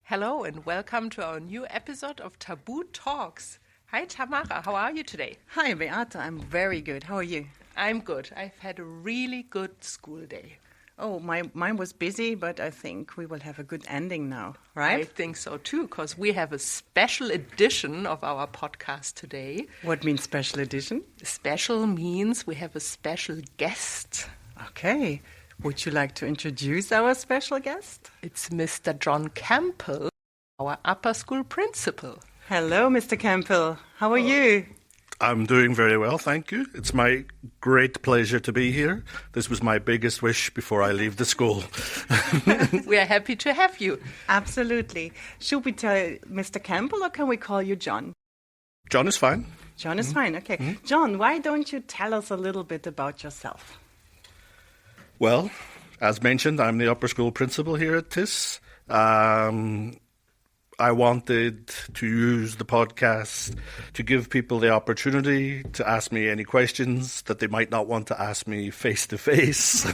Hello and welcome to our new episode of Taboo Talks. Hi Tamara, how are you today? Hi Beata, I'm very good. How are you? I'm good. I've had a really good school day. Oh, mine was busy, but I think we will have a good ending now, right? I think so too, because we have a special edition of our podcast today. What means special edition? Special means we have a special guest. Okay. Would you like to introduce our special guest? It's Mr. John Campbell, our upper school principal. Hello, Mr. Campbell. How are you? I'm doing very well, thank you. It's my great pleasure to be here. This was my biggest wish before I leave the school. We are happy to have you. Absolutely. Should we tell Mr. Campbell or can we call you John? John is fine. John is fine, okay. John, why don't you tell us a little bit about yourself? Well, as mentioned, I'm the upper school principal here at TIS. I wanted to use the podcast to give people the opportunity to ask me any questions that they might not want to ask me face to face.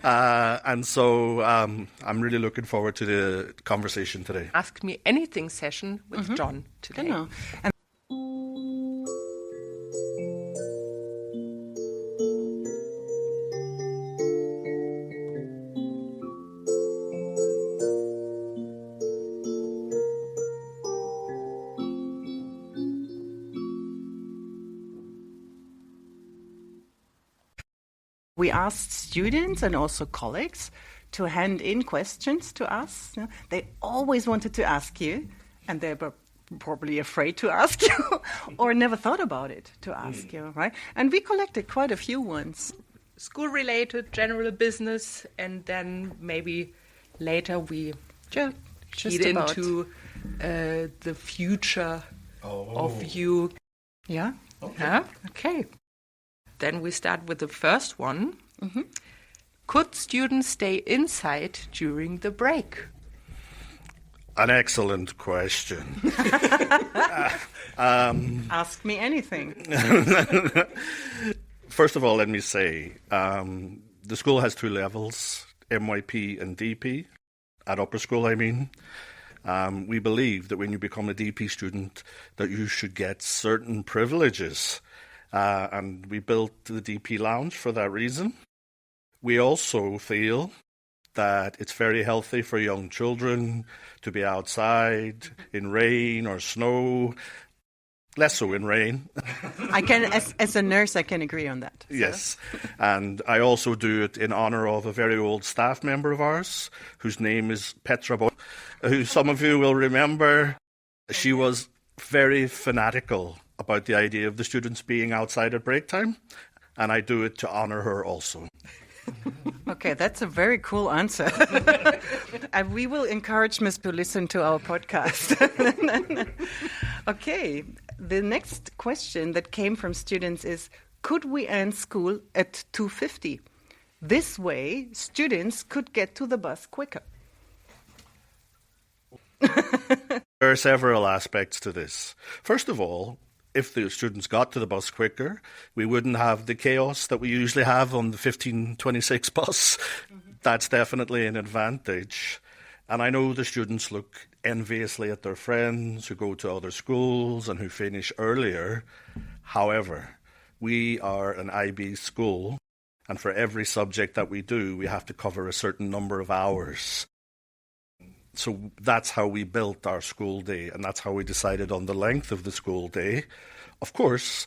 And so I'm really looking forward to the conversation today. Ask Me Anything session with John today. Genau. And we asked students and also colleagues to hand in questions to us. They always wanted to ask you, and they were probably afraid to ask you or never thought about it to ask you, right? And we collected quite a few ones. School-related, general business, and then maybe later we Just get about. into the future of you. Yeah? Huh? Okay. Then we start with the first one. Could students stay inside during the break? An excellent question. Ask me anything. First of all, let me say, the school has two levels, MYP and DP, at upper school, I mean. We believe that when you become a DP student, that you should get certain privileges. And we built the DP lounge for that reason. We also feel that it's very healthy for young children to be outside in rain or snow, less so in rain. I can, as a nurse, I can agree on that. So. Yes, and I also do it in honour of a very old staff member of ours, whose name is Petra Bo, who some of you will remember. She was very fanatical about the idea of the students being outside at break time, and I do it to honour her also. Okay, that's a very cool answer. And we will encourage Ms. to listen to our podcast. Okay, the next question that came from students is, could we end school at 2:50? This way, students could get to the bus quicker. There are several aspects to this. First of all, if the students got to the bus quicker, we wouldn't have the chaos that we usually have on the 1526 bus. That's definitely an advantage. And I know the students look enviously at their friends who go to other schools and who finish earlier. However, we are an IB school, and for every subject that we do, we have to cover a certain number of hours. So that's how we built our school day, and that's how we decided on the length of the school day. Of course,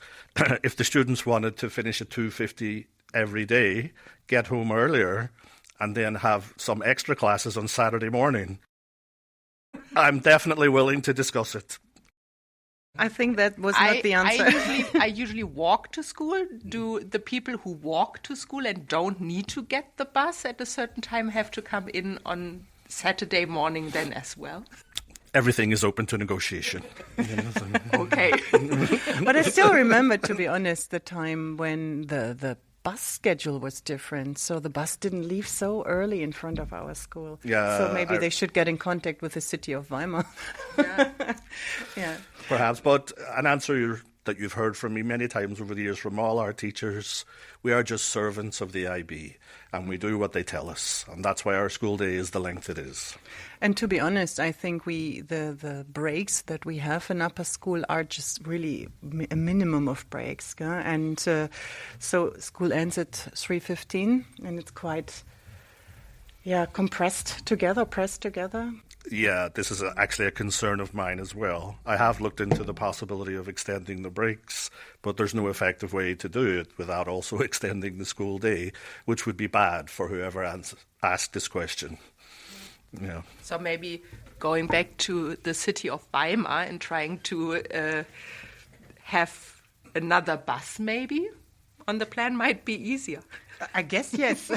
if the students wanted to finish at 2:50 every day, get home earlier, and then have some extra classes on Saturday morning, I'm definitely willing to discuss it. I think that was not the answer. I usually walk to school. Do the people who walk to school and don't need to get the bus at a certain time have to come in on Saturday morning then as well? Everything is open to negotiation. Okay. But I still remember, to be honest, the time when the bus schedule was different. So the bus didn't leave so early in front of our school. Yeah, So maybe they should get in contact with the city of Weimar. Yeah. Yeah. Perhaps, but an answer that you've heard from me many times over the years from all our teachers. We are just servants of the IB, and we do what they tell us. And that's why our school day is the length it is. And to be honest, I think the breaks that we have in upper school are just really a minimum of breaks. And so school ends at 3:15, and it's quite, compressed together, pressed together. Yeah, this is actually a concern of mine as well. I have looked into the possibility of extending the breaks, but there's no effective way to do it without also extending the school day, which would be bad for whoever asked this question. Yeah. So maybe going back to the city of Weimar and trying to have another bus maybe on the plan might be easier. I guess, yes.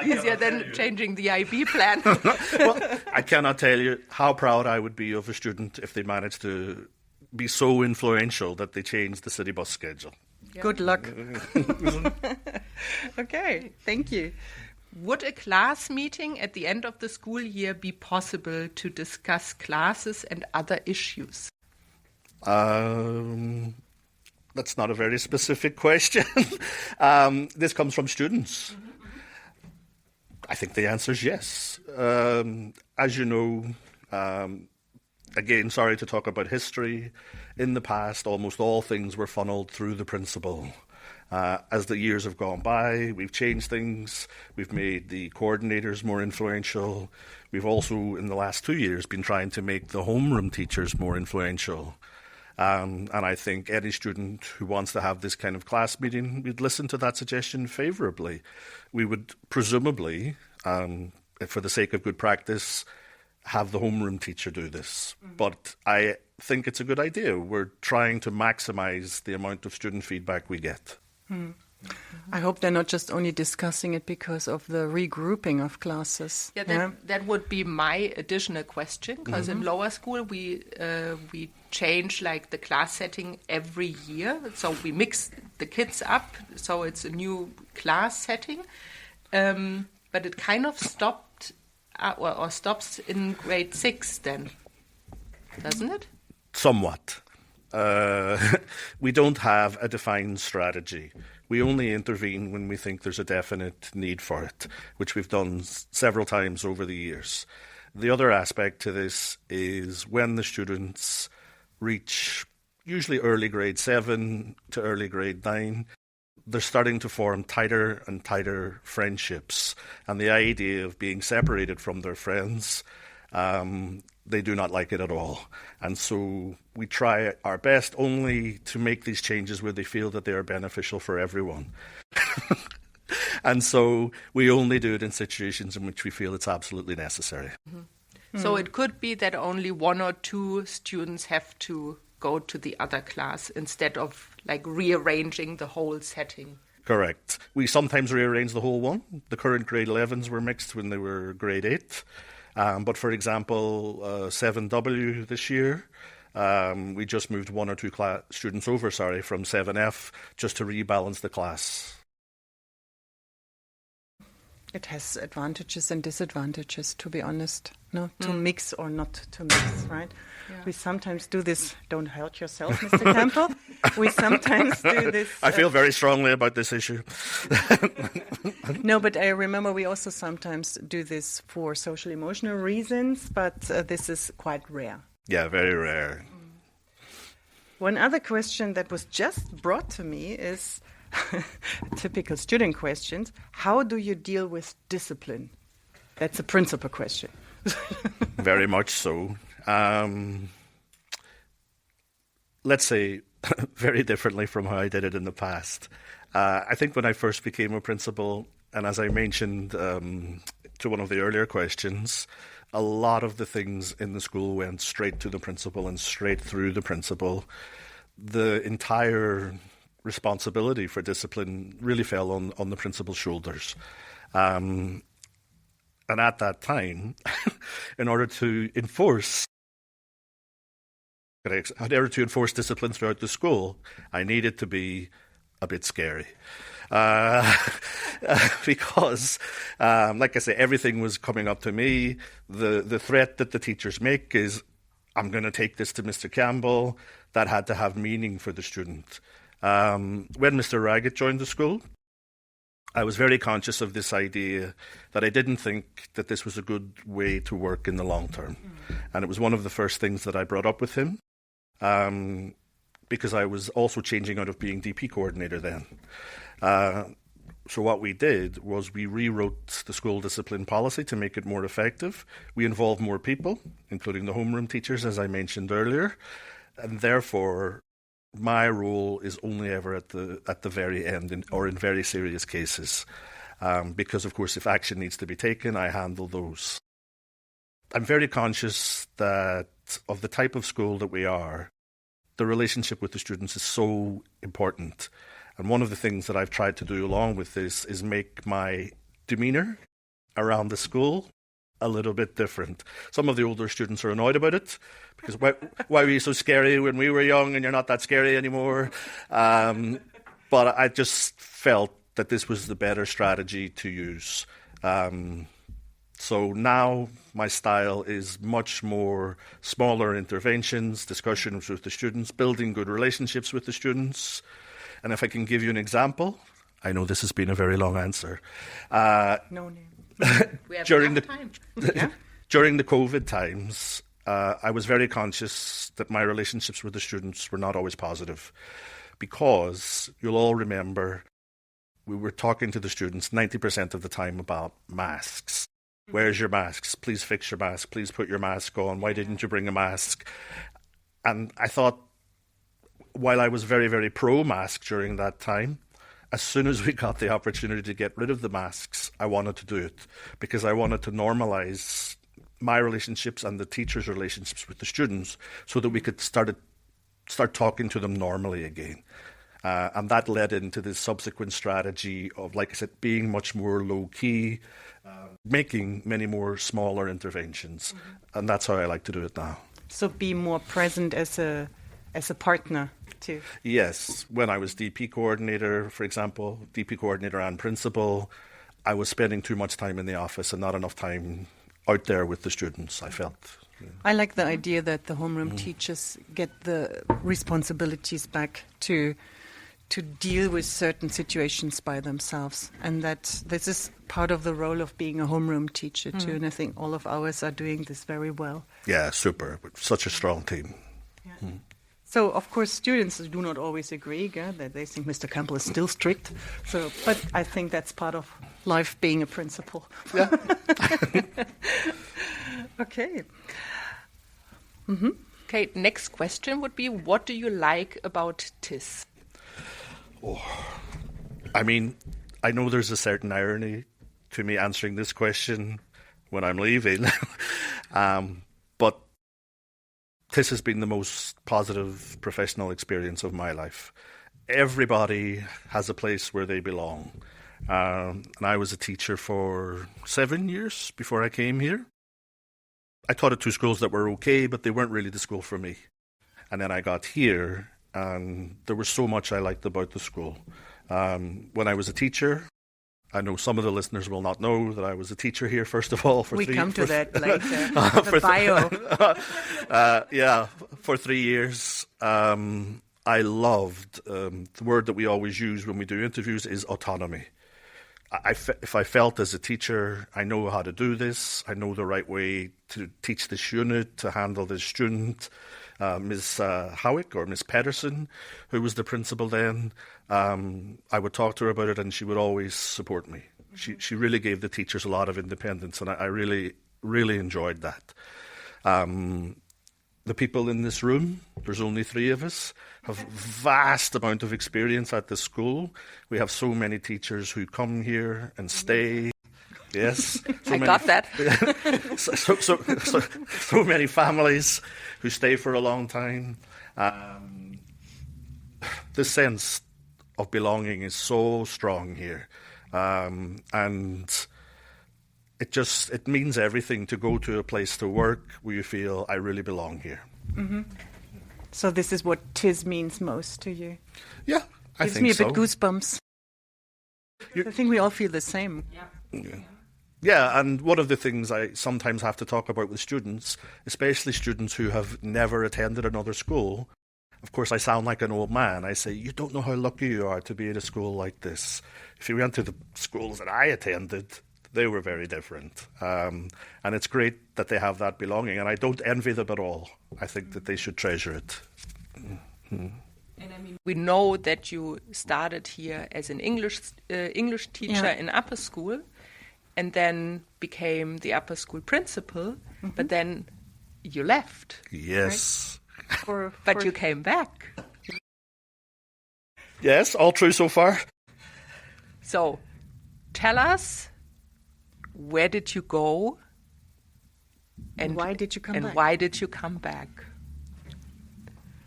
Easier than changing the IB plan. Well, I cannot tell you how proud I would be of a student if they managed to be so influential that they changed the city bus schedule. Yeah. Good luck. Okay, thank you. Would a class meeting at the end of the school year be possible to discuss classes and other issues? That's not a very specific question. This comes from students. I think the answer is yes. As you know, again, sorry to talk about history. In the past, almost all things were funneled through the principal. As the years have gone by, we've changed things. We've made the coordinators more influential. We've also, in the last 2 years, been trying to make the homeroom teachers more influential. And I think any student who wants to have this kind of class meeting, we'd listen to that suggestion favourably. We would presumably, for the sake of good practice, have the homeroom teacher do this. Mm-hmm. But I think it's a good idea. We're trying to maximise the amount of student feedback we get. Mm. I hope they're not just only discussing it because of the regrouping of classes. Yeah, that would be my additional question, because in lower school we change like the class setting every year. So we mix the kids up, so it's a new class setting. But it kind of stopped or stops in grade 6 then, doesn't it? Somewhat. We don't have a defined strategy. We only intervene when we think there's a definite need for it, which we've done several times over the years. The other aspect to this is when the students reach usually early grade 7 to early grade 9, they're starting to form tighter and tighter friendships. And the idea of being separated from their friends, they do not like it at all. And so we try our best only to make these changes where they feel that they are beneficial for everyone. And so we only do it in situations in which we feel it's absolutely necessary. Mm-hmm. So it could be that only 1 or 2 students have to go to the other class instead of like rearranging the whole setting. Correct. We sometimes rearrange the whole one. The current grade 11s were mixed when they were grade 8. But for example, 7W this year, we just moved 1 or 2 students over, from 7F just to rebalance the class. It has advantages and disadvantages, to be honest. No, to mix or not to mix, right? Yeah. We sometimes do this. Don't hurt yourself, Mr. Campbell. We sometimes do this. I feel very strongly about this issue. No, but I remember we also sometimes do this for social emotional reasons, but this is quite rare. Yeah, very rare. One other question that was just brought to me is typical student questions. How do you deal with discipline? That's a principal question. Very much so. Let's say very differently from how I did it in the past. I think when I first became a principal, and as I mentioned to one of the earlier questions, a lot of the things in the school went straight to the principal and straight through the principal. The entire responsibility for discipline really fell on the principal's shoulders. And at that time, in order to enforce discipline throughout the school, I needed to be a bit scary. Because, like I say, everything was coming up to me. The threat that the teachers make is I'm going to take this to Mr. Campbell. That had to have meaning for the student. When Mr. Raggett joined the school, I was very conscious of this idea that I didn't think that this was a good way to work in the long term. And it was one of the first things that I brought up with him, because I was also changing out of being DP coordinator then. So what we did was we rewrote the school discipline policy to make it more effective. We involved more people, including the homeroom teachers, as I mentioned earlier. And therefore, my role is only ever at the very end, or in very serious cases. Because, of course, if action needs to be taken, I handle those. I'm very conscious that of the type of school that we are, the relationship with the students is so important. And one of the things that I've tried to do along with this is make my demeanour around the school a little bit different. Some of the older students are annoyed about it, because why were you so scary when we were young and you're not that scary anymore? But I just felt that this was the better strategy to use. So now my style is much more smaller interventions, discussions with the students, building good relationships with the students. And if I can give you an example, I know this has been a very long answer. No name. We have during enough time. During the COVID times, I was very conscious that my relationships with the students were not always positive, because you'll all remember we were talking to the students 90% of the time about masks. Where's your masks? Please fix your mask. Please put your mask on. Why didn't you bring a mask? And I thought, while I was very, very pro-mask during that time, as soon as we got the opportunity to get rid of the masks, I wanted to do it, because I wanted to normalise my relationships and the teachers' relationships with the students so that we could start talking to them normally again. And that led into this subsequent strategy of, like I said, being much more low-key, making many more smaller interventions. And that's how I like to do it now. So be more present as a partner too. Yes. When I was DP coordinator, for example, DP coordinator and principal, I was spending too much time in the office and not enough time out there with the students, I felt. Yeah. I like the idea that the homeroom teachers get the responsibilities back to deal with certain situations by themselves, and that this is part of the role of being a homeroom teacher too, and I think all of ours are doing this very well. Yeah, super. Such a strong team. Yeah. So, of course, students do not always agree, that they think Mr. Campbell is still strict. So, but I think that's part of life, being a principal. Yeah. Okay. Okay, next question would be, what do you like about TIS? I mean, I know there's a certain irony to me answering this question when I'm leaving, but this has been the most positive professional experience of my life. Everybody has a place where they belong. And I was a teacher for 7 years before I came here. I taught at two schools that were okay, but they weren't really the school for me. And then I got here, and there was so much I liked about the school. When I was a teacher, I know some of the listeners will not know that I was a teacher here, first of all. We come to that later, the bio. Yeah, for 3 years. I loved, the word that we always use when we do interviews is autonomy. If I felt as a teacher, I know how to do this, I know the right way to teach this unit, to handle this student. Ms. Howick or Ms. Pedersen, who was the principal then, I would talk to her about it and she would always support me. She really gave the teachers a lot of independence, and I really, really enjoyed that. The people in this room, there's only 3 of us, have vast amount of experience at the school. We have so many teachers who come here and stay. Yes. I got that. So many families who stay for a long time. The sense of belonging is so strong here. And it means everything to go to a place to work where you feel I really belong here. Mm-hmm. So this is what TIS means most to you? Yeah, I think so. Gives me a bit goosebumps. I think we all feel the same. Yeah. Yeah, and one of the things I sometimes have to talk about with students, especially students who have never attended another school, of course I sound like an old man. I say, you don't know how lucky you are to be in a school like this. If you went to the schools that I attended, they were very different. And it's great that they have that belonging, and I don't envy them at all. I think that they should treasure it. Mm-hmm. And I mean, we know that you started here as an English teacher in upper school, and then became the upper school principal, but then you left. Yes. Right? But you came back. Yes, all true so far. So, tell us, where did you go? And why did you come back? And why did you come back?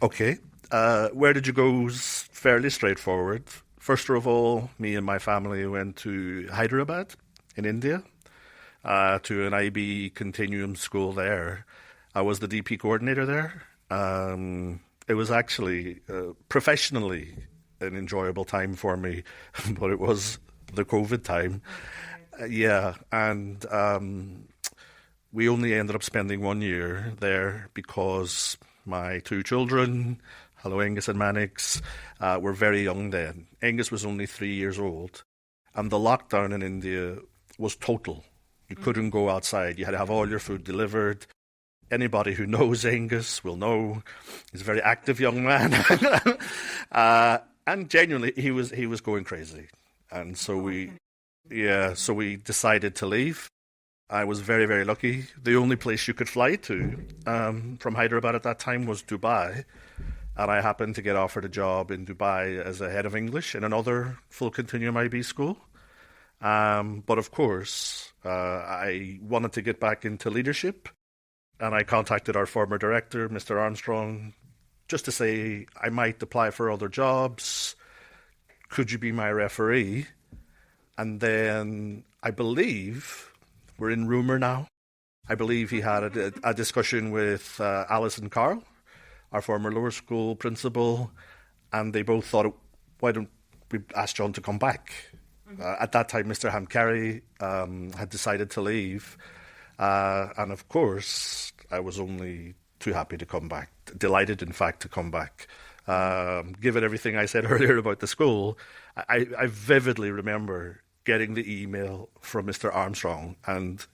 Okay. Where did you go is fairly straightforward. First of all, me and my family went to Hyderabad in India, to an IB continuum school there. I was the DP coordinator there. It was actually professionally an enjoyable time for me, but it was the COVID time. And we only ended up spending 1 year there because my two children, hello Angus and Mannix, were very young then. Angus was only 3 years old, and the lockdown in India was total. You couldn't go outside. You had to have all your food delivered. Anybody who knows Angus will know he's a very active young man. And genuinely, he was going crazy. And so we decided to leave. I was very, very lucky. The only place you could fly to from Hyderabad at that time was Dubai. And I happened to get offered a job in Dubai as a head of English in another full continuum IB school. But of course, I wanted to get back into leadership. And I contacted our former director, Mr. Armstrong, just to say I might apply for other jobs. Could you be my referee? And then I believe, we're in rumour now, I believe he had a discussion with Alison Carl, our former lower school principal, and they both thought, why don't we ask John to come back? At that time, Mr. Hamkari had decided to leave. And of course, I was only too happy to come back, delighted, in fact, to come back. Given everything I said earlier about the school, I vividly remember getting the email from Mr. Armstrong and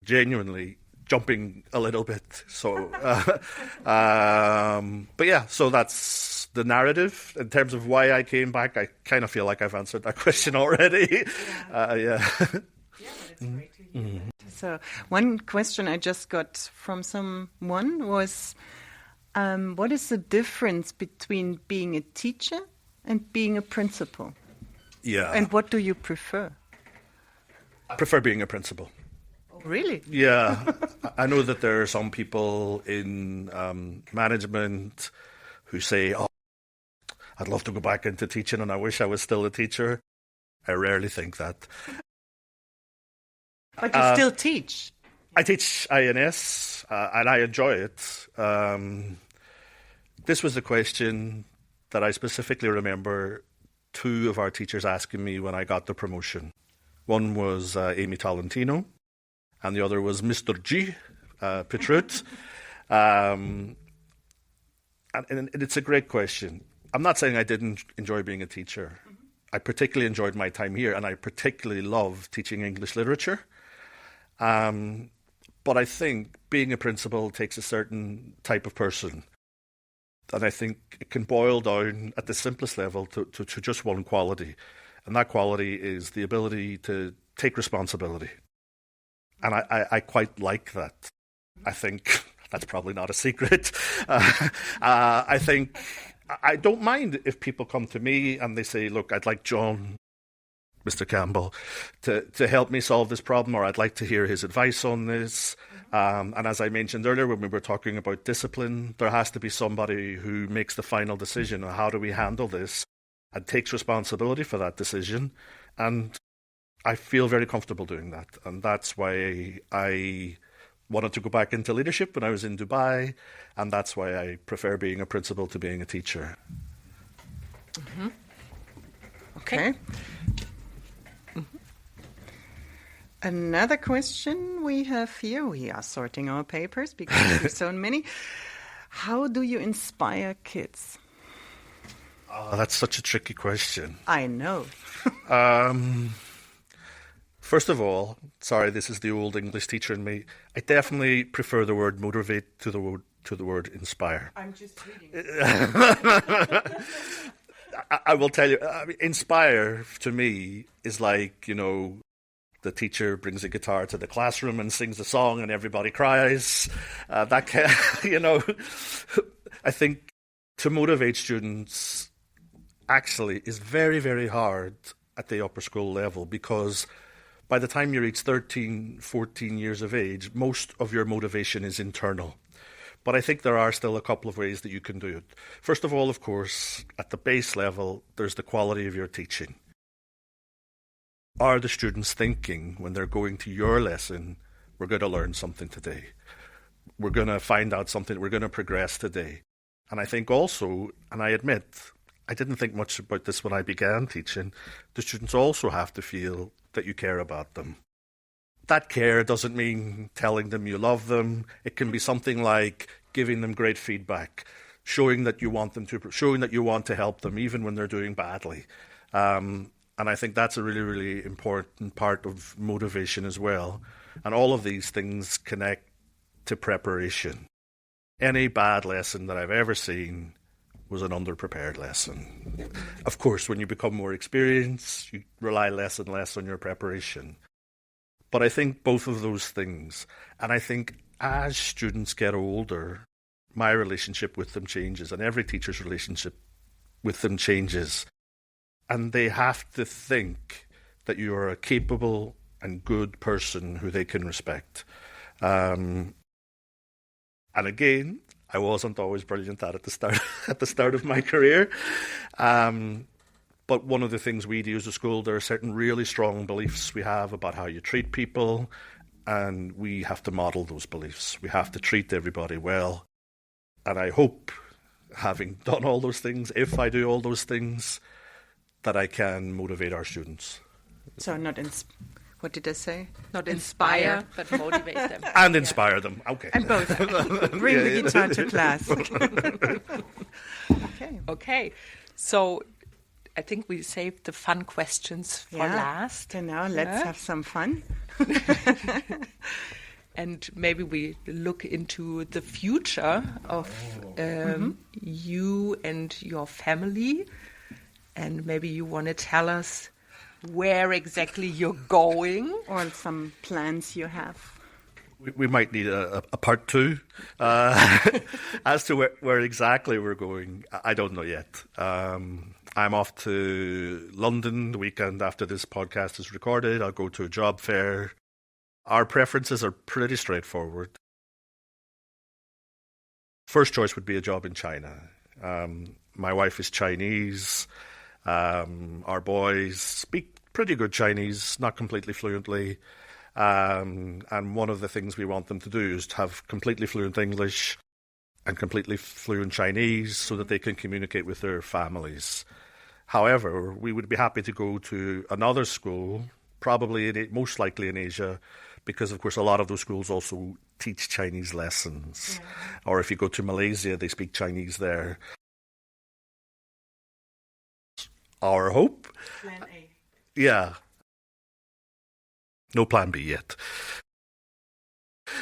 genuinely jumping a little bit. So, but yeah, so that's the narrative. In terms of why I came back, I kind of feel like I've answered that question already. Yeah. Yeah, but it's great to hear that. So one question I just got from someone was, what is the difference between being a teacher and being a principal? Yeah. And what do you prefer? I prefer being a principal. Oh, really? Yeah. I know that there are some people in management who say, oh, I'd love to go back into teaching and I wish I was still a teacher. I rarely think that. But you still teach? I teach INS, and I enjoy it. This was the question that I specifically remember two of our teachers asking me when I got the promotion. One was Amy Tolentino, and the other was Mr. G, Petrut. And it's a great question. I'm not saying I didn't enjoy being a teacher. I particularly enjoyed my time here, and I particularly love teaching English literature. But I think being a principal takes a certain type of person. And I think it can boil down at the simplest level to just one quality. And that quality is the ability to take responsibility. And I quite like that. I think that's probably not a secret. I think I don't mind if people come to me and they say, look, I'd like John, Mr. Campbell, to help me solve this problem, or I'd like to hear his advice on this. And as I mentioned earlier when we were talking about discipline, there has to be somebody who makes the final decision on how do we handle this and takes responsibility for that decision. And I feel very comfortable doing that. And that's why I wanted to go back into leadership when I was in Dubai. And that's why I prefer being a principal to being a teacher. Okay. Another question we have here. We are sorting our papers because there's so many. How do you inspire kids? Oh, that's such a tricky question. I know. First of all, sorry, this is the old English teacher in me. I definitely prefer the word motivate to the word inspire. I'm just reading. I will tell you, inspire to me is like, the teacher brings a guitar to the classroom and sings a song and everybody cries. I think to motivate students actually is very, very hard at the upper school level, because by the time you reach 13, 14 years of age, most of your motivation is internal. But I think there are still a couple of ways that you can do it. First of all, of course, at the base level, there's the quality of your teaching. Are the students thinking when they're going to your lesson, we're going to learn something today? We're going to find out something, we're going to progress today. And I think also, and I admit, I didn't think much about this when I began teaching, the students also have to feel that you care about them. That care doesn't mean telling them you love them. It can be something like giving them great feedback, showing that you want to help them even when they're doing badly. And I think that's a really, really important part of motivation as well. And all of these things connect to preparation. Any bad lesson that I've ever seen was an underprepared lesson. Of course, when you become more experienced, you rely less and less on your preparation. But I think both of those things, and I think as students get older, my relationship with them changes, and every teacher's relationship with them changes. And they have to think that you are a capable and good person who they can respect. And again, I wasn't always brilliant at the start of my career. But one of the things we do as a school, there are certain really strong beliefs we have about how you treat people, and we have to model those beliefs. We have to treat everybody well. And I hope, having done all those things, if I do all those things, that I can motivate our students. So what did I say? Not inspire, but motivate them. And inspire them. Okay. And both. Bring the guitar to class. Okay. So I think we saved the fun questions for last. So now let's have some fun. And maybe we look into the future of you and your family. And maybe you want to tell us where exactly you're going. Or some plans you have. We might need a part two. As to where exactly we're going, I don't know yet. I'm off to London the weekend after this podcast is recorded. I'll go to a job fair. Our preferences are pretty straightforward. First choice would be a job in China. My wife is Chinese. Our boys speak pretty good Chinese, not completely fluently. And one of the things we want them to do is to have completely fluent English and completely fluent Chinese so that they can communicate with their families. However, we would be happy to go to another school, probably most likely in Asia, because, of course, a lot of those schools also teach Chinese lessons. Yeah. Or if you go to Malaysia, they speak Chinese there. Our hope. Plan A. Yeah. No plan B yet.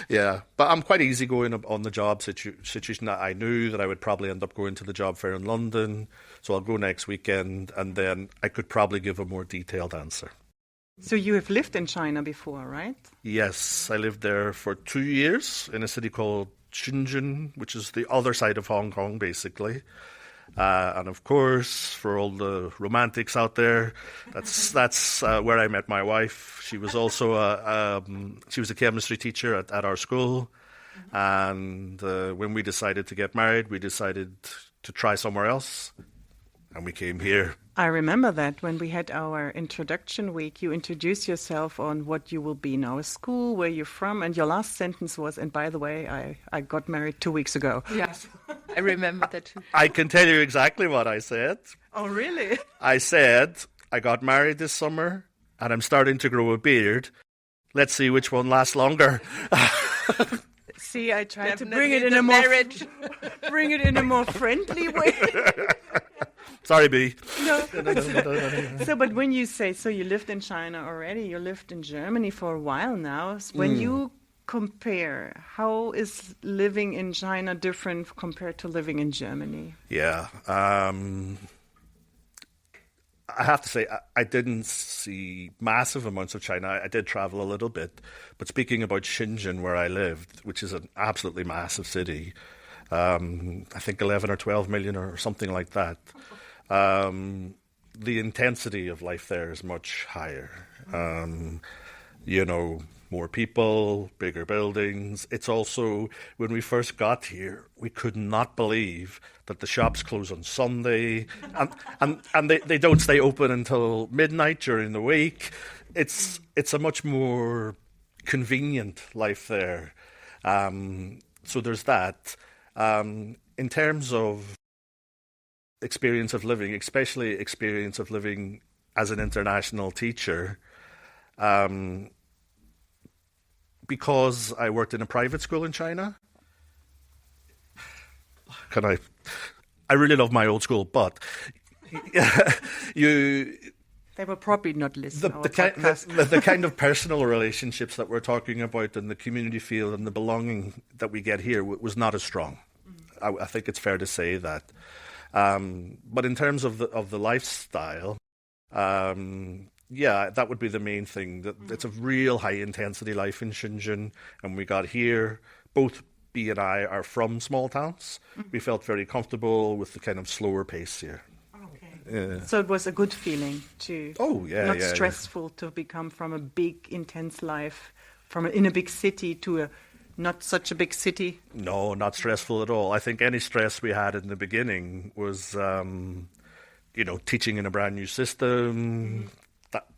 Yeah, but I'm quite easygoing on the job situation. That I knew that I would probably end up going to the job fair in London, so I'll go next weekend, and then I could probably give a more detailed answer. So you have lived in China before, right? Yes, I lived there for 2 years in a city called Shenzhen, which is the other side of Hong Kong, basically. And of course, for all the romantics out there, that's where I met my wife. She was also a chemistry teacher at our school. And when we decided to get married, we decided to try somewhere else, and we came here. I remember that when we had our introduction week, you introduced yourself on what you will be in our school, where you're from, and your last sentence was, and by the way, I got married 2 weeks ago. Yes, I remember that too. I can tell you exactly what I said. Oh, really? I said, I got married this summer, and I'm starting to grow a beard, Let's see which one lasts longer. See, I tried to Definitely bring it in the a more marriage. bring it in a more friendly way. Sorry, B. No. So, but when you say, so you lived in China already, you lived in Germany for a while now. When you compare, how is living in China different compared to living in Germany? Yeah. I have to say, I didn't see massive amounts of China. I did travel a little bit. But speaking about Shenzhen, where I lived, which is an absolutely massive city, I think 11 or 12 million or something like that, the intensity of life there is much higher. More people, bigger buildings. It's also, when we first got here, we could not believe that the shops close on Sunday and they don't stay open until midnight during the week. It's a much more convenient life there. So there's that. In terms of experience of living, especially experience of living as an international teacher, because I worked in a private school in China, I really love my old school, but They will probably not listen to our podcast. the kind of personal relationships that we're talking about and the community feel and the belonging that we get here was not as strong. I think it's fair to say that. But in terms of the lifestyle, that would be the main thing. That it's a real high intensity life in Shenzhen, and we got here. Both B and I are from small towns. We felt very comfortable with the kind of slower pace here. Okay. So it was a good feeling to not stressful to become from a big intense life in a big city to a not such a big city. No, not stressful at all. I think any stress we had in the beginning was teaching in a brand new system.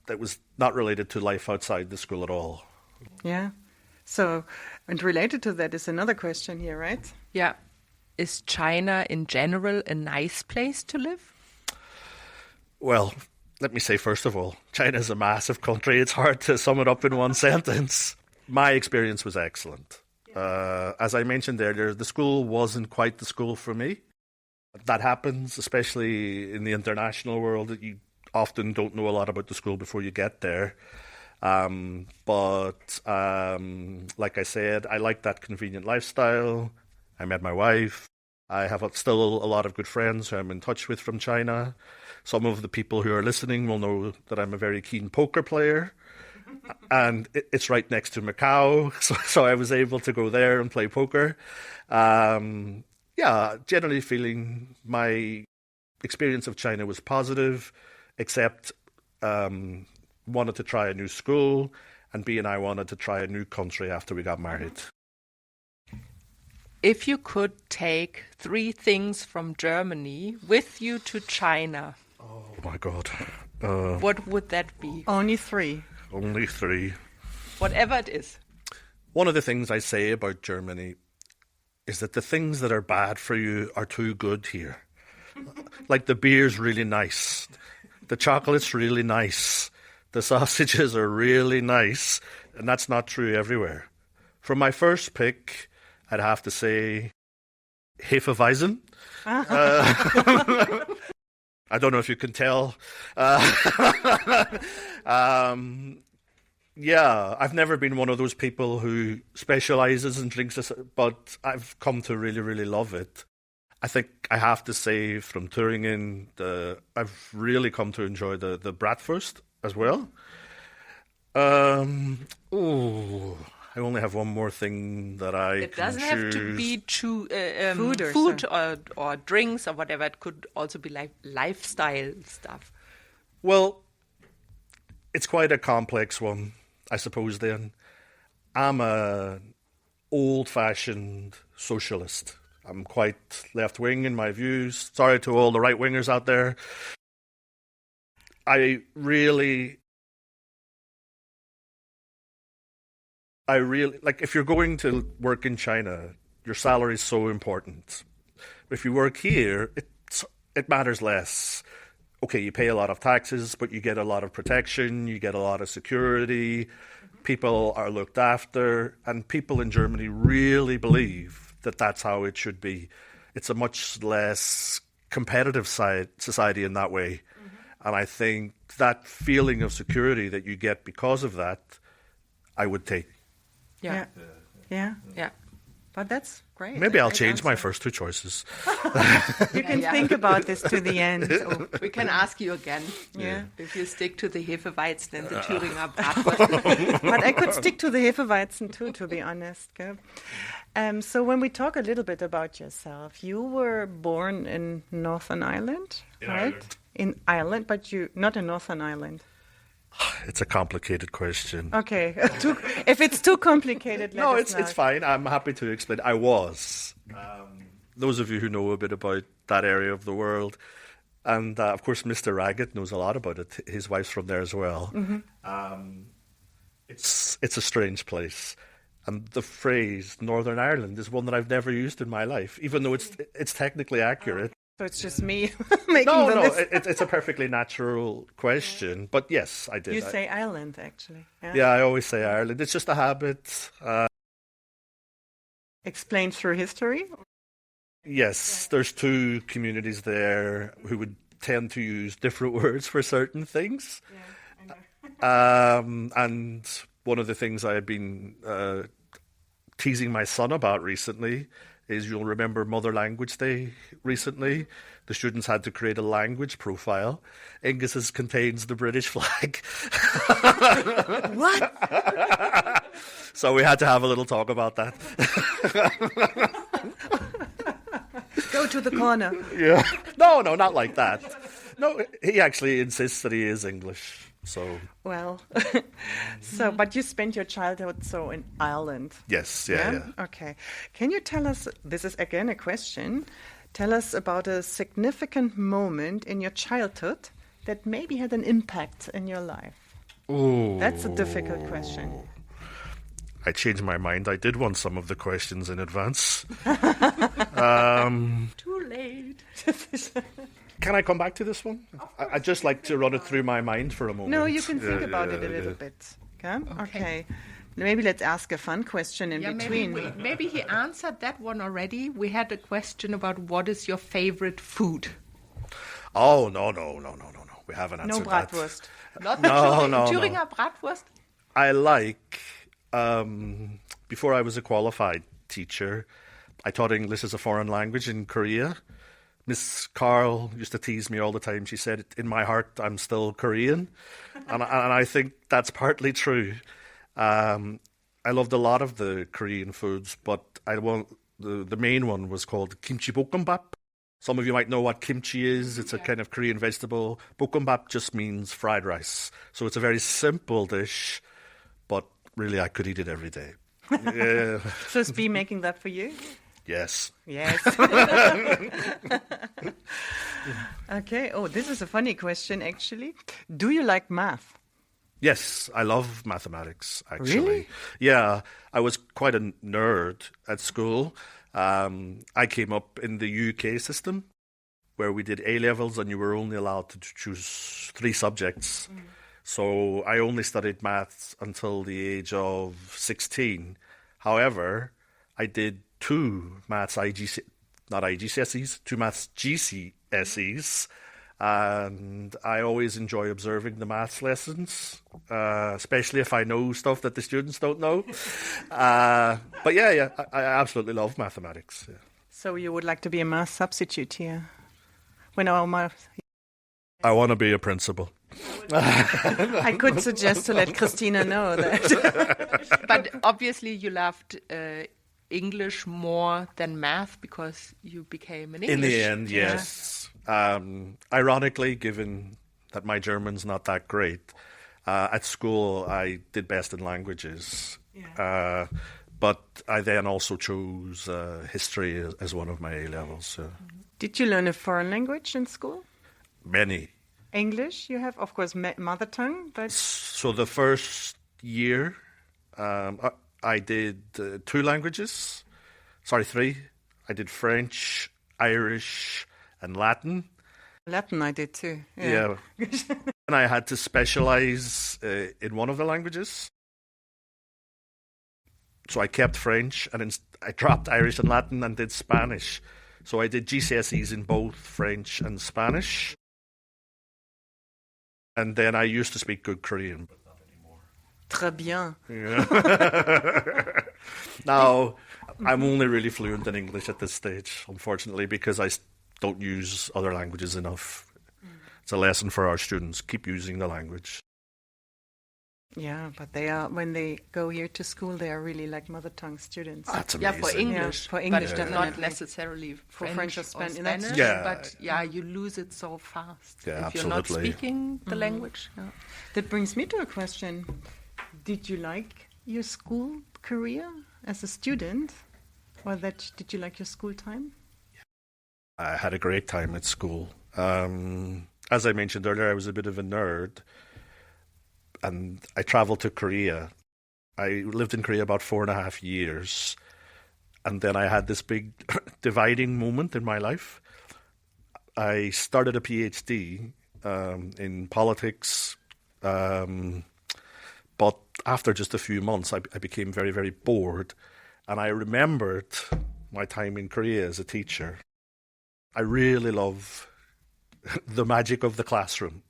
That was not related to life outside the school at all. Yeah. So, and related to that is another question here, right? Yeah. Is China in general a nice place to live? Well, let me say first of all, China is a massive country. It's hard to sum it up in one sentence. My experience was excellent. As I mentioned earlier, the school wasn't quite the school for me. That happens, especially in the international world, that you often don't know a lot about the school before you get there. But like I said, I like that convenient lifestyle. I met my wife. I have still a lot of good friends who I'm in touch with from China. Some of the people who are listening will know that I'm a very keen poker player. And it's right next to Macau, so I was able to go there and play poker. Generally feeling my experience of China was positive, except wanted to try a new school, and B and I wanted to try a new country after we got married. If you could take 3 things from Germany with you to China, oh my God, what would that be? Only 3. Only 3. Whatever it is. One of the things I say about Germany is that the things that are bad for you are too good here. Like the beer's really nice. The chocolate's really nice. The sausages are really nice. And that's not true everywhere. For my first pick, I'd have to say Hefeweizen. I don't know if you can tell. I've never been one of those people who specializes in drinks, but I've come to really, really love it. I think I have to say from Thüringen, I've really come to enjoy the bratwurst as well. I only have one more thing that I It can doesn't choose. have to be Food or drinks or whatever. It could also be like lifestyle stuff. Well, it's quite a complex one, I suppose, then. I'm an old-fashioned socialist. I'm quite left-wing in my views. Sorry to all the right-wingers out there. I really, like, if you're going to work in China, your salary is so important. If you work here, it matters less. Okay, you pay a lot of taxes, but you get a lot of protection, you get a lot of security. people are looked after, and people in Germany really believe that that's how it should be. It's a much less competitive society in that way. And I think that feeling of security that you get because of that, I would take. Yeah. But that's great. Maybe I'll change my first two choices. You can think about this to the end. We can ask you again. Yeah. If you stick to the Hefeweizen and the Thüringer Bratwurst. But I could stick to the Hefeweizen too, to be honest. So when we talk a little bit about yourself, you were born in Northern Ireland, right? Ireland. In Ireland, but you not in Northern Ireland. It's a complicated question. Okay, if it's too complicated, let us know. It's fine. I'm happy to explain. I was. Those of you who know a bit about that area of the world, and of course, Mr. Raggett knows a lot about it. His wife's from there as well. It's a strange place. And the phrase Northern Ireland is one that I've never used in my life, even though it's technically accurate. So it's just me making the list. It's a perfectly natural question. But yes, I did. You say Ireland, actually. Yeah, I always say Ireland. It's just a habit. Explained through history? Yes, there's two communities there who would tend to use different words for certain things. Yeah, I know. And one of the things I had been teasing my son about recently is, you'll remember Mother Language Day recently. The students had to create a language profile. Ingus's contains the British flag. What? So we had to have a little talk about that. Go to the corner. Yeah. No, not like that. No, he actually insists that he is English. So well, but you spent your childhood in Ireland. Yes, yeah. Okay. Can you tell us, this is again a question, tell us about a significant moment in your childhood that maybe had an impact in your life? Oh. That's a difficult question. I changed my mind. I did want some of the questions in advance. Too late. Can I come back to this one? I'd just like to run it through my mind for a moment. No, you can think about it a little bit. Okay. Maybe let's ask a fun question in between. Maybe he answered that one already. We had a question about what is your favorite food. Oh, no. We haven't answered that. No bratwurst. Not the Thüringer Bratwurst? I like, before I was a qualified teacher, I taught English as a foreign language in Korea. Miss Carl used to tease me all the time. She said, in my heart, I'm still Korean. and I think that's partly true. I loved a lot of the Korean foods, but the main one was called kimchi bokkeumbap. Some of you might know what kimchi is. It's a kind of Korean vegetable. Bokkeumbap just means fried rice. So it's a very simple dish, but really I could eat it every day. Yeah. So is B making that for you? Yes. Okay. Oh, this is a funny question, actually. Do you like math? Yes, I love mathematics, actually. Really? Yeah, I was quite a nerd at school. I came up in the UK system, where we did A-levels and you were only allowed to choose 3 subjects. So I only studied maths until the age of 16. However, I did 2 maths two maths GCSEs, and I always enjoy observing the maths lessons, especially if I know stuff that the students don't know. But yeah, I absolutely love mathematics. Yeah. So you would like to be a math substitute here? When our math... I want to be a principal. I could suggest to let Christina know that. But obviously you loved English more than math because you became an English. In the end, yes. Ironically, given that my German's not that great, at school I did best in languages. Yeah. But I then also chose history as one of my A-levels. Did you learn a foreign language in school? Many. English, you have, of course, mother tongue, but... So the first year, I did 2 languages. Sorry, 3. I did French, Irish, and Latin. Latin I did too. Yeah. And I had to specialize in one of the languages. So I kept French, and I dropped Irish and Latin and did Spanish. So I did GCSEs in both French and Spanish. And then I used to speak good Korean, but not anymore. Très bien. Yeah. Now, I'm only really fluent in English at this stage, unfortunately, because I don't use other languages enough. It's a lesson for our students. Keep using the language. Yeah, but when they go here to school, they are really like mother tongue students. That's Yeah, amazing. for English, for English, but definitely. not necessarily For French or or Spanish. Spanish. Yeah. But yeah, you lose it so fast Yeah, if you're not absolutely. speaking the language. Yeah. That brings me to a question. Did you like your school career as a student? Or did you like your school time? I had a great time at school. As I mentioned earlier, I was a bit of a nerd. And I traveled to Korea. I lived in Korea about 4.5 years. And then I had this big dividing moment in my life. I started a PhD in politics. But after just a few months, I became very, very bored. And I remembered my time in Korea as a teacher. I really love the magic of the classroom.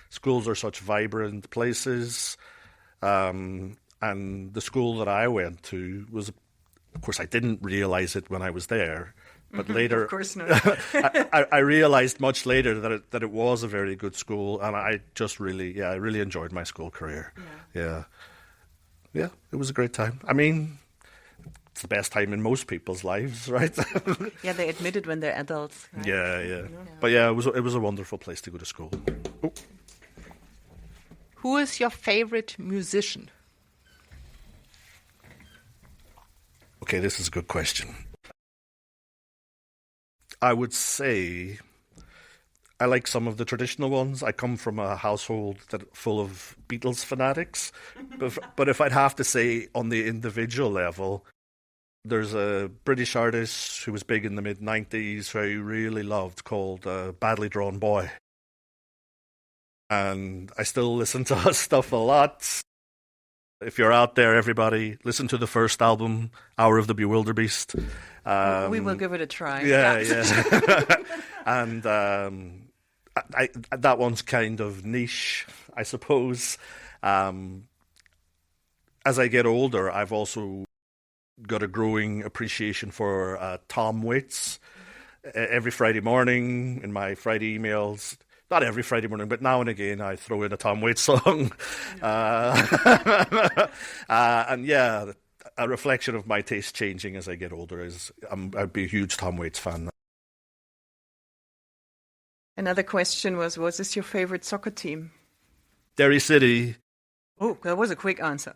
Schools are such vibrant places. And the school that I went to was, of course, I didn't realize it when I was there. But later, Of course not. I realized much later that it was a very good school, and I really enjoyed my school career. Yeah, it was a great time. I mean, it's the best time in most people's lives, right? Yeah, they admit it when they're adults. Right? Yeah. But yeah, it was a wonderful place to go to school. Oh. Who is your favorite musician? Okay, this is a good question. I would say I like some of the traditional ones. I come from a household full of Beatles fanatics. But if I'd have to say on the individual level, there's a British artist who was big in the mid-90s who I really loved called Badly Drawn Boy. And I still listen to his stuff a lot. If you're out there, everybody, listen to the first album, Hour of the Bewilderbeast. We will give it a try. Yeah. And that one's kind of niche, I suppose. As I get older, I've also got a growing appreciation for Tom Waits. Every Friday morning in my Friday emails, not every Friday morning, but now and again, I throw in a Tom Waits song. And yeah, a reflection of my taste changing as I get older is I'd be a huge Tom Waits fan. Another question was this your favorite soccer team? Derry City. Oh, that was a quick answer.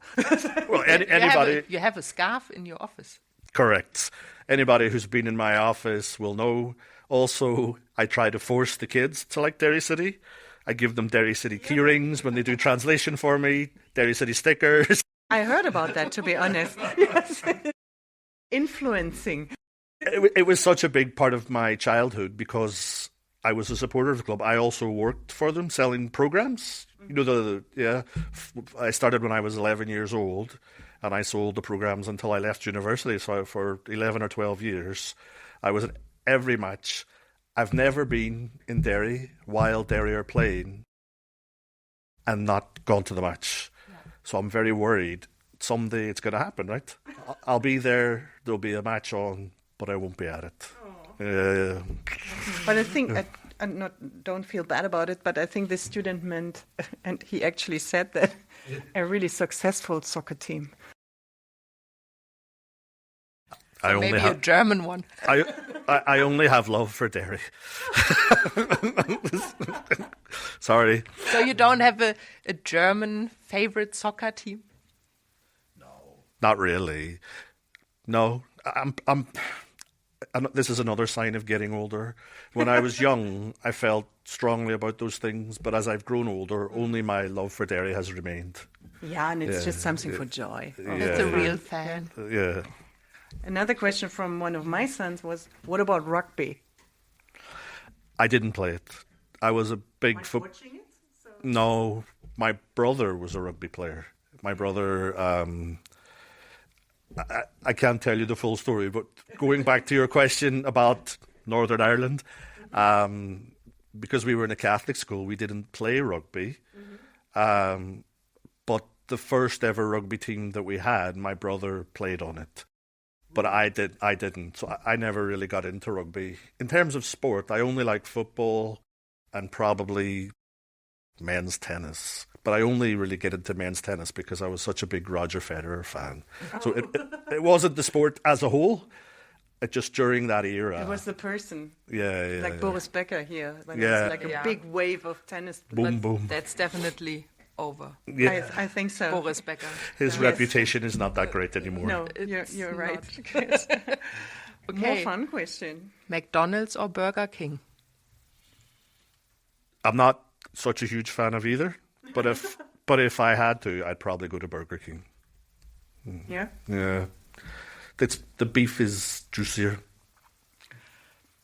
Well, anybody... You have a scarf in your office. Correct. Anybody who's been in my office will know. Also, I try to force the kids to like Derry City. I give them Derry City keyrings when they do translation for me, Derry City stickers. I heard about that, to be honest. Yes. Influencing. It was such a big part of my childhood because I was a supporter of the club. I also worked for them selling programs. You know, I started when I was 11 years old and I sold the programs until I left university. So for 11 or 12 years, I was at every match. I've never been in Derry while Derry are playing and not gone to the match. Yeah. So I'm very worried. Someday it's going to happen, right? I'll be there, there'll be a match on, but I won't be at it. But I think, don't feel bad about it, but I think this student meant, and he actually said that, a really successful soccer team. Maybe a German one. I only have love for Derry. Sorry. So you don't have a German favorite soccer team? No, not really. No, this is another sign of getting older. When I was young, I felt strongly about those things, but as I've grown older, only my love for Derry has remained. Yeah, and it's just something for joy. It's a real fan. Yeah. Another question from one of my sons was, what about rugby? I didn't play it. I was a big watching it? No, my brother was a rugby player. My brother I can't tell you the full story, but going back to your question about Northern Ireland, because we were in a Catholic school, we didn't play rugby. But the first ever rugby team that we had, my brother played on it. But I didn't. So I never really got into rugby. In terms of sport, I only like football and probably men's tennis. But I only really get into men's tennis because I was such a big Roger Federer fan. So it wasn't the sport as a whole. It just during that era. It was the person. Yeah. Like Boris Becker here. When Yeah. it's like a big wave of tennis. Boom, boom. That's definitely over. Yeah. I think so. Boris Becker. His reputation is not that great anymore. No, It's you're right. not. More fun question. McDonald's or Burger King? I'm not such a huge fan of either. But if I had to, I'd probably go to Burger King. Yeah? Yeah. The beef is juicier.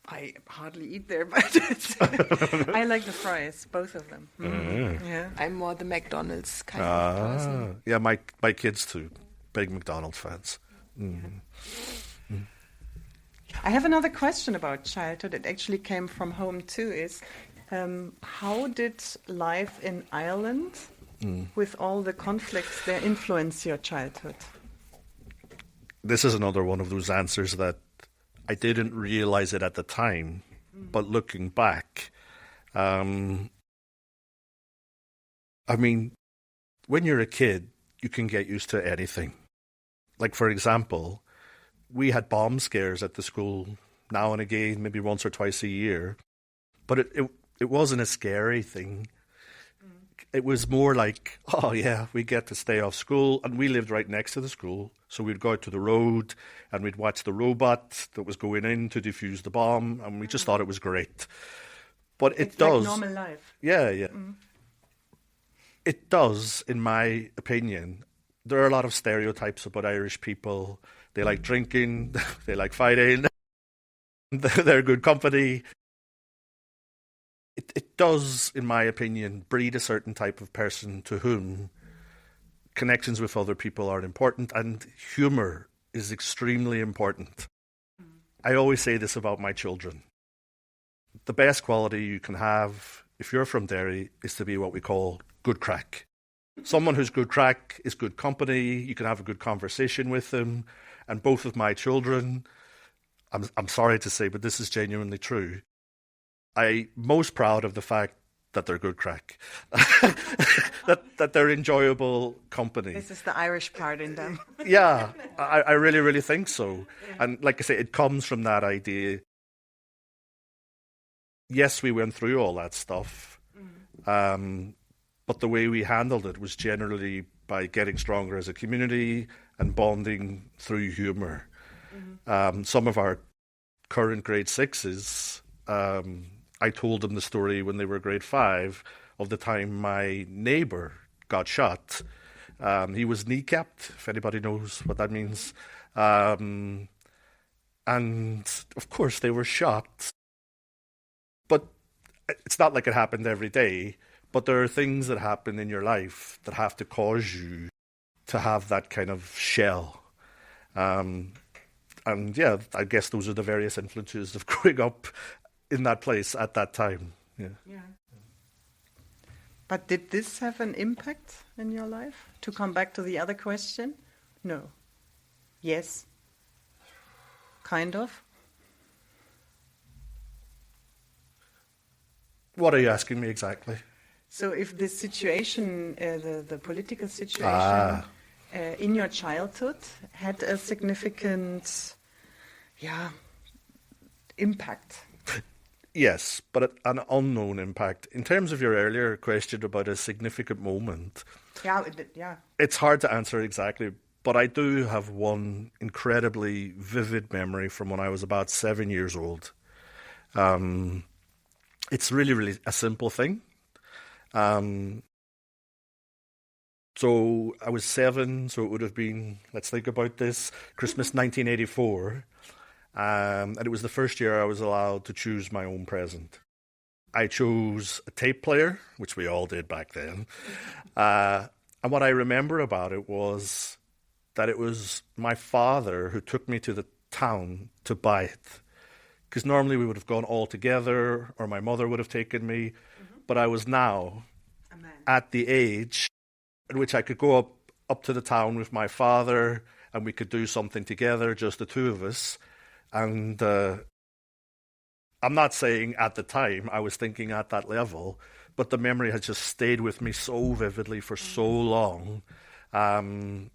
I hardly eat there, but I like the fries, both of them. Yeah. I'm more the McDonald's kind of person. Yeah, my kids too. Big McDonald's fans. I have another question about childhood. It actually came from home too. Is how did life in Ireland, with all the conflicts there, influence your childhood? This is another one of those answers that I didn't realize it at the time, but looking back, I mean, when you're a kid, you can get used to anything. Like, for example, we had bomb scares at the school now and again, maybe once or twice a year, but it wasn't a scary thing. It was more like, oh yeah, we get to stay off school, and we lived right next to the school, so we'd go out to the road and we'd watch the robot that was going in to defuse the bomb, and we just thought it was great. But it's it does, like normal life. Yeah. It does, in my opinion. There are a lot of stereotypes about Irish people. They like drinking, they like fighting, they're good company. It does, in my opinion, breed a certain type of person to whom connections with other people are important, and humour is extremely important. I always say this about my children. The best quality you can have, if you're from Derry, is to be what we call good crack. Someone who's good crack is good company, you can have a good conversation with them, and both of my children, I'm sorry to say, but this is genuinely true, I'm most proud of the fact that they're good crack, that they're enjoyable company. This is the Irish part in them. Yeah, I really, really think so. And like I say, it comes from that idea. Yes, we went through all that stuff, but the way we handled it was generally by getting stronger as a community and bonding through humour. Some of our current grade sixes, I told them the story when they were grade 5 of the time my neighbour got shot. He was kneecapped, if anybody knows what that means. And of course they were shocked. But it's not like it happened every day. But there are things that happen in your life that have to cause you to have that kind of shell. And yeah, I guess those are the various influences of growing up in that place at that time. Yeah. But did this have an impact in your life? To come back to the other question? No. Yes. Kind of. What are you asking me exactly? So if the situation, the political situation in your childhood had a significant impact. Yes, but an unknown impact. In terms of your earlier question about a significant moment, it's hard to answer exactly, but I do have one incredibly vivid memory from when I was about 7 years old. It's really, really a simple thing. So I was 7, so it would have been, let's think about this, Christmas 1984. And it was the first year I was allowed to choose my own present. I chose a tape player, which we all did back then. And what I remember about it was that it was my father who took me to the town to buy it. Because normally we would have gone all together, or my mother would have taken me. But I was now at the age at which I could go up to the town with my father, and we could do something together, just the two of us. And I'm not saying at the time I was thinking at that level, but the memory has just stayed with me so vividly for so long. And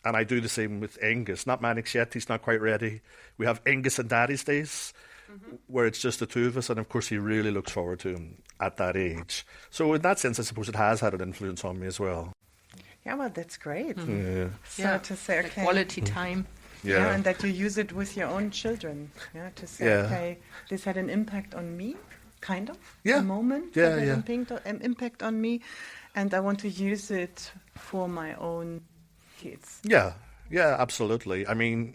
I do the same with Angus. Not Mannix yet, he's not quite ready. We have Angus and Daddy's Days, where it's just the two of us, and of course he really looks forward to him at that age. So in that sense, I suppose it has had an influence on me as well. Yeah, well, that's great. Yeah. So to say, the okay, quality time. yeah, and that you use it with your own children. Yeah, to say, okay, this had an impact on me, kind of. Yeah. A moment Yeah, had an impact on me, and I want to use it for my own kids. Yeah, absolutely. I mean,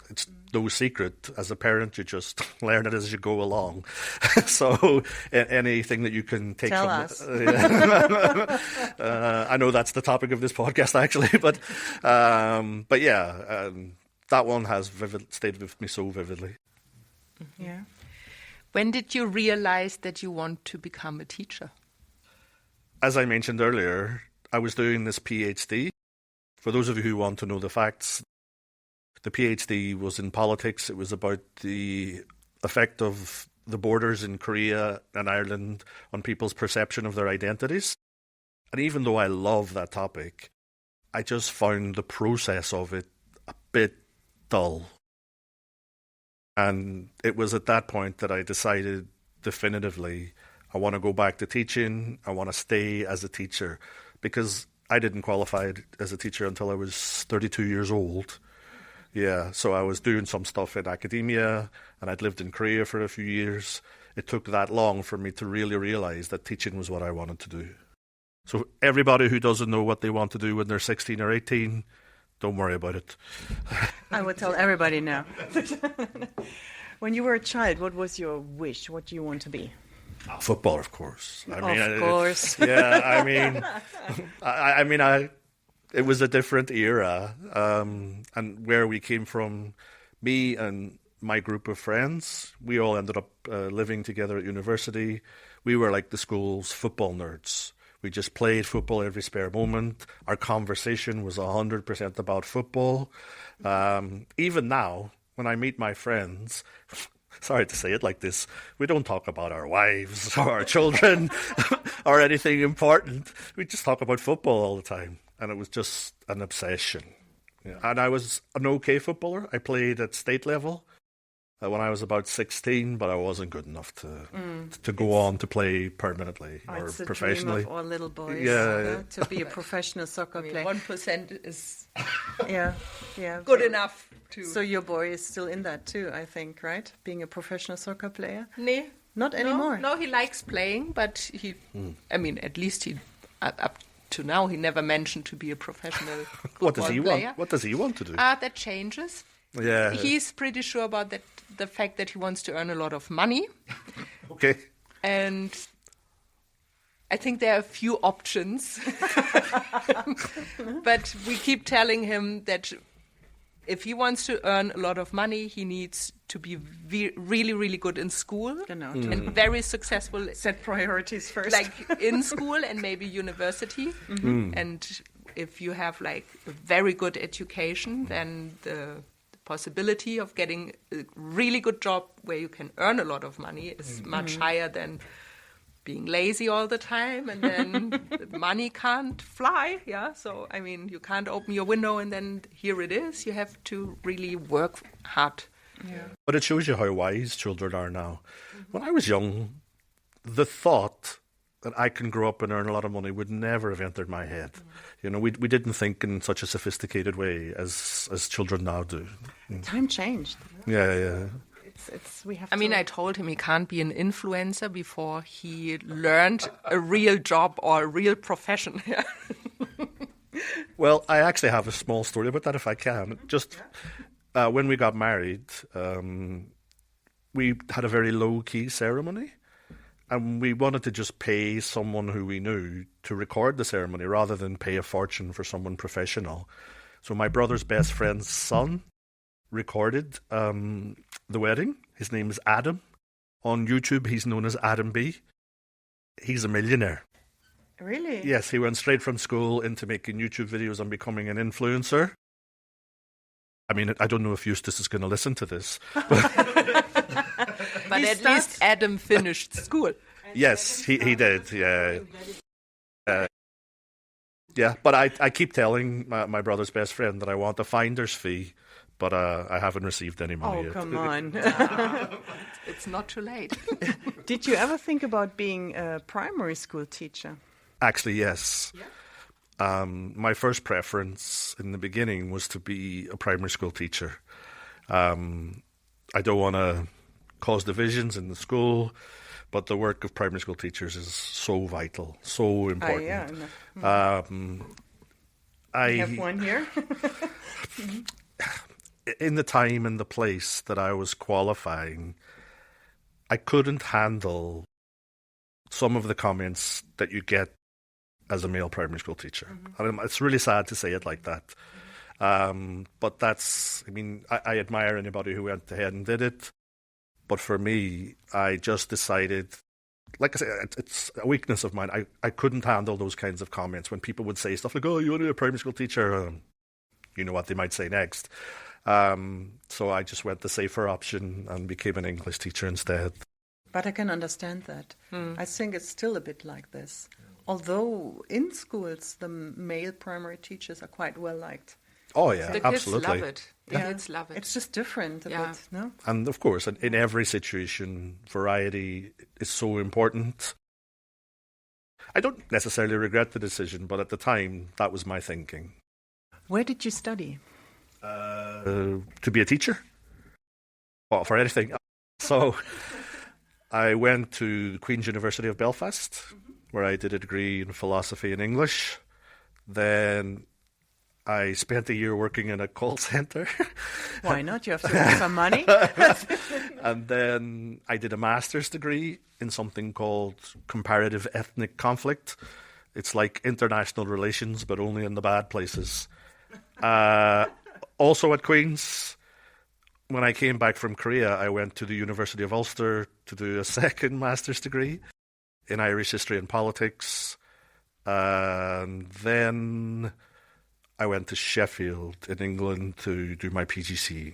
it's no secret. As a parent, you just learn it as you go along. So anything that you can take Tell from us. I know that's the topic of this podcast, actually, but yeah, that one has stayed with me so vividly. Yeah. When did you realize that you want to become a teacher? As I mentioned earlier, I was doing this PhD. For those of you who want to know the facts, the PhD was in politics. It was about the effect of the borders in Korea and Ireland on people's perception of their identities. And even though I love that topic, I just found the process of it a bit dull. And it was at that point that I decided definitively, I want to go back to teaching. I want to stay as a teacher, because I didn't qualify as a teacher until I was 32 years old. Yeah, so I was doing some stuff in academia, and I'd lived in Korea for a few years. It took that long for me to really realize that teaching was what I wanted to do. So everybody who doesn't know what they want to do when they're 16 or 18, don't worry about it. I would tell everybody now. When you were a child, what was your wish? What do you want to be? Footballer, of course. Of course. Yeah, I mean, it was a different era, and where we came from, me and my group of friends, we all ended up living together at university. We were like the school's football nerds. We just played football every spare moment. Our conversation was 100% about football. Even now, when I meet my friends, sorry to say it like this, we don't talk about our wives or our children or anything important. We just talk about football all the time. And it was just an obsession. Yeah. And I was an okay footballer. I played at state level when I was about 16, but I wasn't good enough to go on to play permanently or it's the professionally. dream of all little boys, Yeah. To be a professional soccer player. 1% is Yeah. good enough to... So your boy is still in that too, I think, right? Being a professional soccer player? Nee. Not anymore. No, he likes playing, but he, I mean, at least he, up to now, he never mentioned to be a professional What does he player. want? What does he want to do? That changes. Yeah. He's pretty sure about that, the fact that he wants to earn a lot of money. Okay. And I think there are a few options. But we keep telling him that if he wants to earn a lot of money, he needs to be really, really good in school. Genau. And very successful. Set priorities first. Like in school and maybe university. And if you have like a very good education, then the possibility of getting a really good job where you can earn a lot of money is much higher than being lazy all the time, and then the money can't fly. Yeah, so I mean, you can't open your window and then here it is. You have to really work hard. Yeah. But it shows you how wise children are now. When I was young, the thought that I can grow up and earn a lot of money would never have entered my head. You know, we didn't think in such a sophisticated way as children now do. Time changed. Yeah. We have. I mean, I told him he can't be an influencer before he learned a real job or a real profession. Well, I actually have a small story about that, if I can. Just when we got married, we had a very low-key ceremony. And we wanted to just pay someone who we knew to record the ceremony rather than pay a fortune for someone professional. So my brother's best friend's son recorded the wedding. His name is Adam. On YouTube, he's known as Adam B. He's a millionaire. Really? Yes, he went straight from school into making YouTube videos and becoming an influencer. I mean, I don't know if Eustace is going to listen to this. But at least Adam finished school. Yes, he did, yeah. Yeah, but I keep telling my brother's best friend that I want a finder's fee, but I haven't received any money yet. Oh, come on. It's not too late. Did you ever think about being a primary school teacher? Actually, yes. Yeah. My first preference in the beginning was to be a primary school teacher. I don't want to cause divisions in the school, but the work of primary school teachers is so vital, so important. Yeah. I have one here. In the time and the place that I was qualifying, I couldn't handle some of the comments that you get as a male primary school teacher. I mean, it's really sad to say it like that. But that's, I mean, I admire anybody who went ahead and did it. But for me, I just decided, like I said, it's a weakness of mine. I couldn't handle those kinds of comments when people would say stuff like, oh, you want to be a primary school teacher? You know what they might say next. So I just went the safer option and became an English teacher instead. But I can understand that. I think it's still a bit like this. Although in schools, the male primary teachers are quite well liked. Oh, yeah, the absolutely. Kids love it. The kids love it. It's just different a bit, no? And of course, in every situation, variety is so important. I don't necessarily regret the decision, but at the time, that was my thinking. Where did you study? To be a teacher? Well, for anything. So I went to the Queen's University of Belfast, where I did a degree in philosophy and English. Then I spent a year working in a call centre. Why not? You have to earn some money. And then I did a master's degree in something called comparative ethnic conflict. It's like international relations, but only in the bad places. Also at Queen's. When I came back from Korea, I went to the University of Ulster to do a second master's degree in Irish history and politics. And then I went to Sheffield in England to do my PGCE.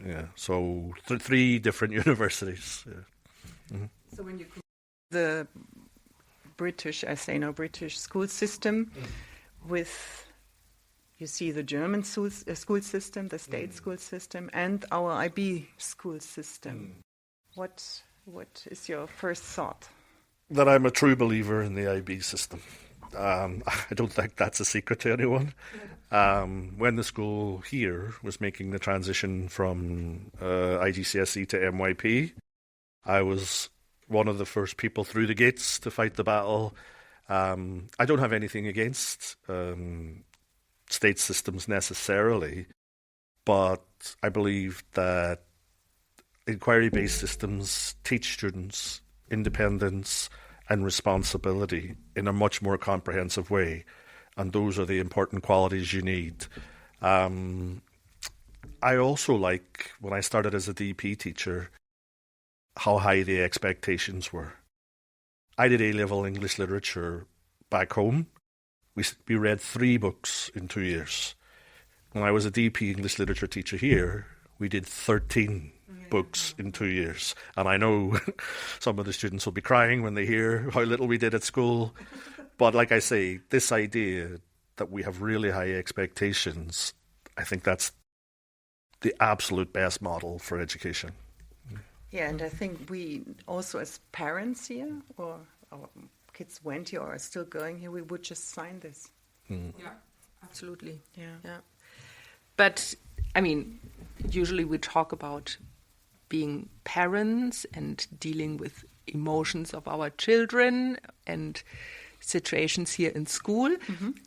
Yeah, so 3 different universities. Yeah. Mm-hmm. So when you the British school system with, you see the German school system, the state school system, and our IB school system. What is your first thought? That I'm a true believer in the IB system. I don't think that's a secret to anyone. When the school here was making the transition from IGCSE to MYP, I was one of the first people through the gates to fight the battle. I don't have anything against state systems necessarily, but I believe that inquiry-based systems teach students independence and responsibility in a much more comprehensive way, and those are the important qualities you need. I also like, when I started as a DP teacher, how high the expectations were. I did A-level English literature back home. We read 3 books in 2 years. When I was a DP English literature teacher here, we did 13 books in 2 years. And I know some of the students will be crying when they hear how little we did at school. But like I say, this idea that we have really high expectations, I think that's the absolute best model for education. Yeah, and I think we also as parents here, or our kids went here or are still going here, we would just sign this. Yeah, absolutely. Yeah. But, I mean, usually we talk about being parents and dealing with emotions of our children and situations here in school.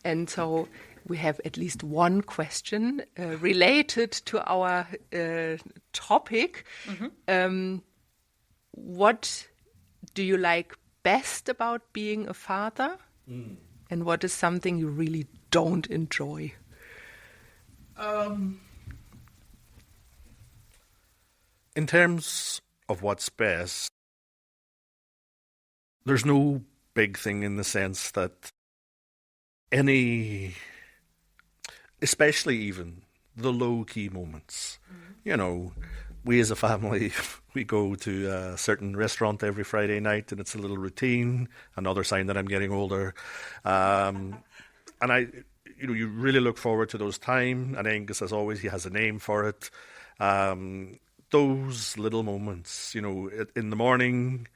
And so we have at least one question related to our topic. What do you like best about being a father? And what is something you really don't enjoy? In terms of what's best, there's no big thing in the sense that any, especially even the low-key moments, you know, we as a family, we go to a certain restaurant every Friday night and it's a little routine, another sign that I'm getting older. And you really look forward to those time. And Angus, as always, he has a name for it. Those little moments, in the morning,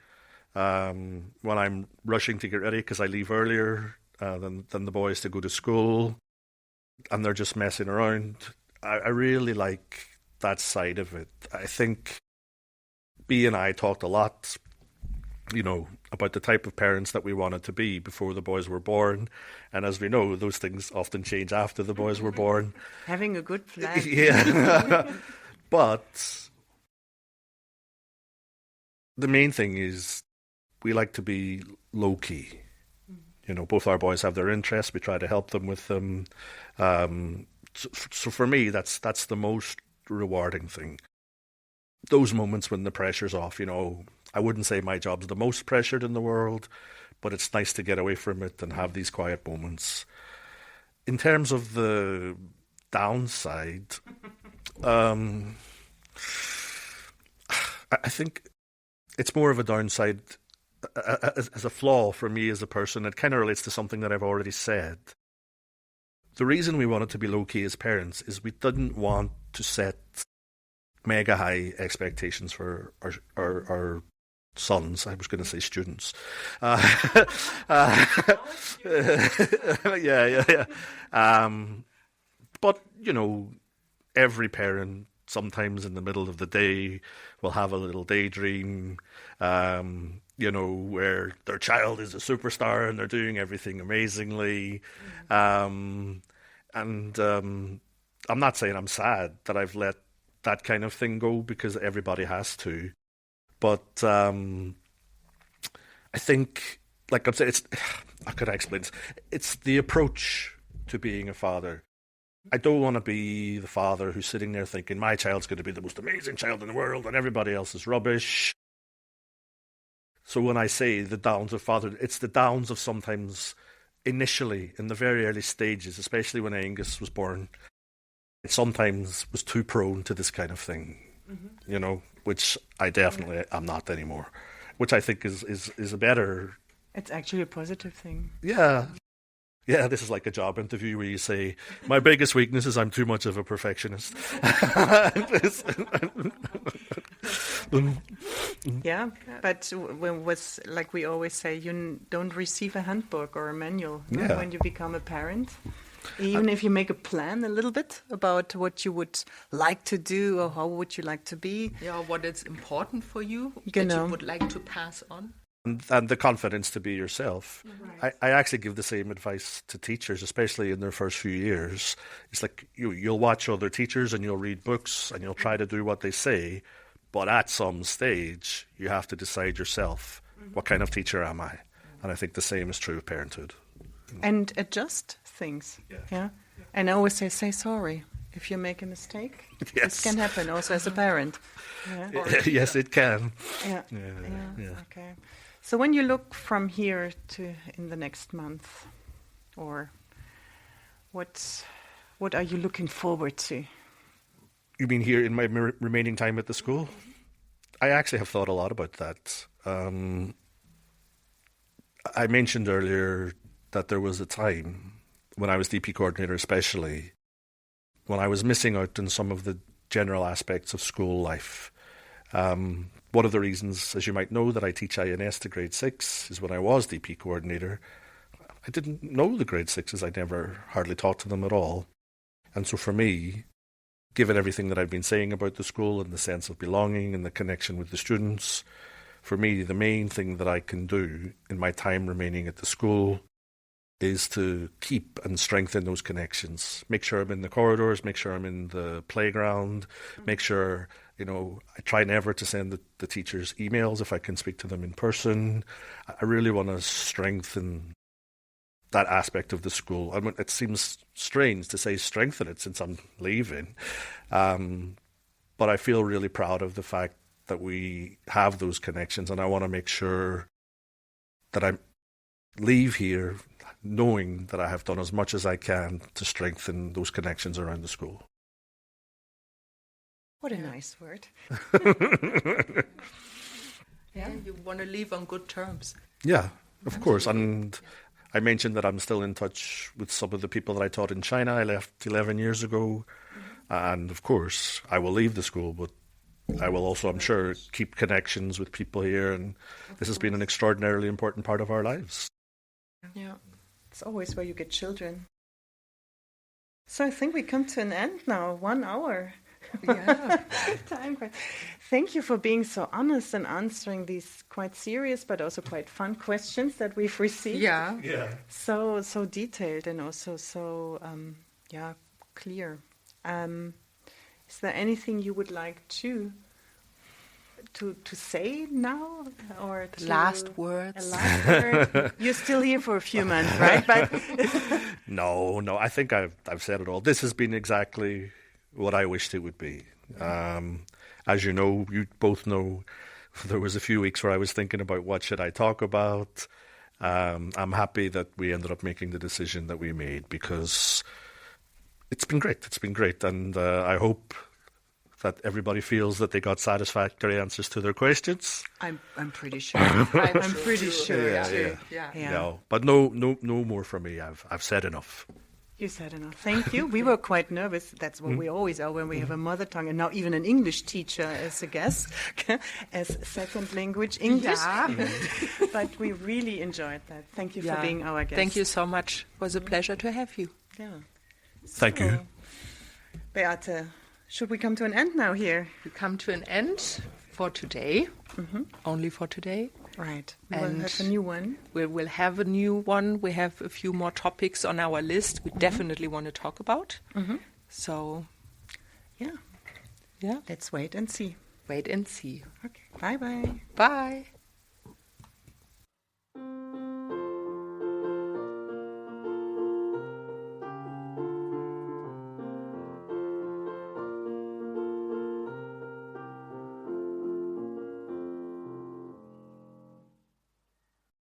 when I'm rushing to get ready because I leave earlier than the boys to go to school, and they're just messing around. I really like that side of it. I think B and I talked a lot, about the type of parents that we wanted to be before the boys were born. And as we know, those things often change after the boys were born. Having a good plan. Yeah. But the main thing is we like to be low-key. Both our boys have their interests. We try to help them with them. So for me, that's the most rewarding thing. Those moments when the pressure's off, I wouldn't say my job's the most pressured in the world, but it's nice to get away from it and have these quiet moments. In terms of the downside, I think it's more of a downside as a flaw for me as a person. It kind of relates to something that I've already said. The reason we wanted to be low-key as parents is we didn't want to set mega high expectations for our sons. I was going to say students. Yeah. But, every parent sometimes in the middle of the day will have a little daydream, where their child is a superstar and they're doing everything amazingly. And I'm not saying I'm sad that I've let that kind of thing go, because everybody has to. But I think, like I'm saying, how could I explain this? It's the approach to being a father. I don't want to be the father who's sitting there thinking my child's going to be the most amazing child in the world and everybody else is rubbish. So when I say the downs of fatherhood, it's the downs of sometimes initially in the very early stages, especially when Angus was born, it sometimes was too prone to this kind of thing, which I definitely am not anymore, which I think is a better... It's actually a positive thing. Yeah. Yeah, this is like a job interview where you say, my biggest weakness is I'm too much of a perfectionist. Yeah, but like we always say, you don't receive a handbook or a manual when you become a parent. Even if you make a plan a little bit about what you would like to do or how would you like to be. Yeah, what is important for you that you would like to pass on. And the confidence to be yourself. Right. I actually give the same advice to teachers, especially in their first few years. It's like you'll watch other teachers and you'll read books and you'll try to do what they say, but at some stage you have to decide yourself, what kind of teacher am I? And I think the same is true of parenthood. And adjust things. Yeah. And I always say sorry if you make a mistake. Yes. This can happen also as a parent. Yeah. Yes, it can. Yeah. Yeah. Okay. So when you look from here to in the next month, or what are you looking forward to? You mean here in my remaining time at the school? I actually have thought a lot about that. I mentioned earlier that there was a time when I was DP coordinator, especially when I was missing out on some of the general aspects of school life. One of the reasons, as you might know, that I teach INS to grade 6 is when I was DP coordinator, I didn't know the grade 6s. I never hardly taught to them at all. And so for me, given everything that I've been saying about the school and the sense of belonging and the connection with the students, for me, the main thing that I can do in my time remaining at the school is to keep and strengthen those connections. Make sure I'm in the corridors, make sure I'm in the playground, make sure, I try never to send the teachers emails if I can speak to them in person. I really want to strengthen that aspect of the school. I mean, it seems strange to say strengthen it since I'm leaving, but I feel really proud of the fact that we have those connections, and I want to make sure that I leave here knowing that I have done as much as I can to strengthen those connections around the school. What a nice word. Yeah, you want to leave on good terms. Yeah, of course. And I mentioned that I'm still in touch with some of the people that I taught in China. I left 11 years ago. And of course, I will leave the school, but I will also, I'm sure, keep connections with people here. And this has been an extraordinarily important part of our lives. Yeah, it's always where you get children. So I think we come to an end now, 1 hour. Yeah. Time. Thank you for being so honest and answering these quite serious but also quite fun questions that we've received. Yeah. So detailed and also so clear. Is there anything you would like to say now, or last words? A last word? You're still here for a few months, right? But No. I think I've said it all. This has been exactly what I wished it would be. As you know, you both know, there was a few weeks where I was thinking about what should I talk about. I'm happy that we ended up making the decision that we made, because it's been great. It's been great, and I hope that everybody feels that they got satisfactory answers to their questions. I'm pretty sure. I'm pretty sure. Yeah. No, but no more from me. I've said enough. You said enough. Thank you. We were quite nervous. That's what we always are when we have a mother tongue, and now even an English teacher as a guest, as second language English. Yeah. But we really enjoyed that. Thank you for being our guest. Thank you so much. It was a pleasure to have you. Yeah. Thank you. Beate, should we come to an end now here? We come to an end for today, only for today. Right. We'll And have a new one. We will have a new one. We have a few more topics on our list we definitely want to talk about. So, Yeah. yeah, Let's wait and see. wait and see. Okay. Bye-bye. Bye.